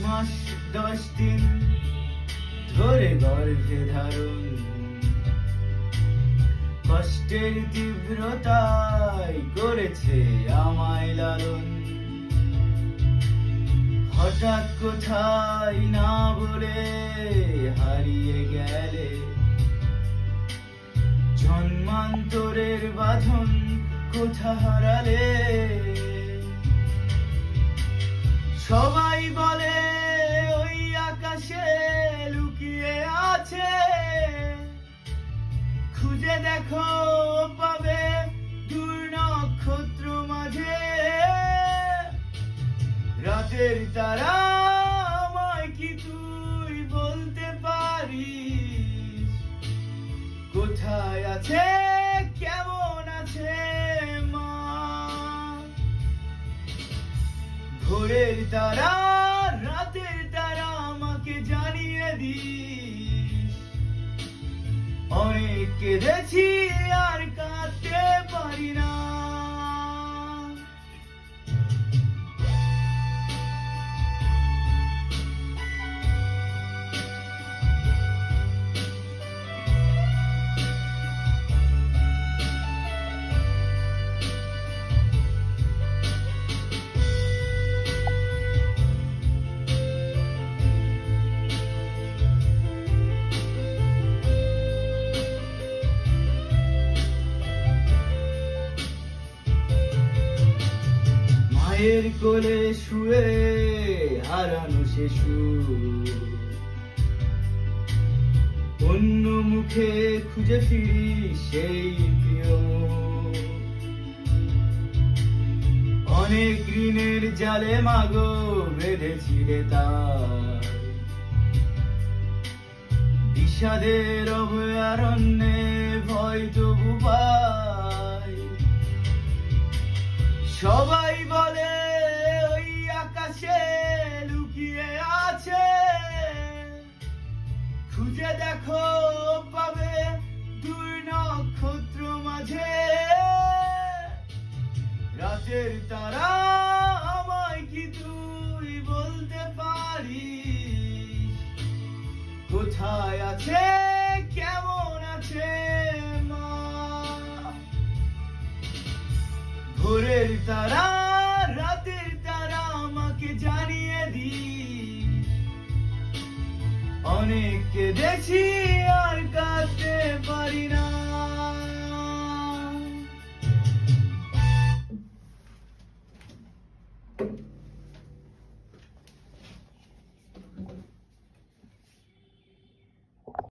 মাস 10 দিন ধরে গর্ভে ধারণ, কষ্টের তীব্রতায় করেছে আমায় লালন। হঠাৎ কোথায় না বলে হারিয়ে গেলে, জন্মান্তরের বাঁধন কোথা হারালে। সবাই বলে ওই আকাশে লুকিয়ে আছে, খুঁজে দেখো পাবে দূর নক্ষত্র মাঝে। রাতের তারা আমায় কি তুই বলতে পারিস, কোথায় আছে কেমন আছে মা। ভোরের তারা রাতের তারা আমাকে জানিয়ে দিস, অনেক কেঁদেছি আর কাঁদতে পারি না। মায়ের কোলে শুয়ে হারানো শিশু, অন্য মুখে খুঁজে ফিরি সেই প্রিয়। অনেক ঋণের জালে মাগো বেঁধেছিলে তার, বিষাদের অভয়ারণ্যে ভয় তবু পাই। সবাই বলে ওই আকাশে লুকিয়ে আছে, খুঁজে দেখো পাবে দূর নক্ষত্র মাঝে। রাতের তারা আমায় কি তুই বলতে পারিস, কোথায় আছে কেমন আছে মা। ভোরের তারা রাতের তারা আমাকে জানিয়ে দিস, অনেক কেঁদেছি আর কাঁদতে পারি না।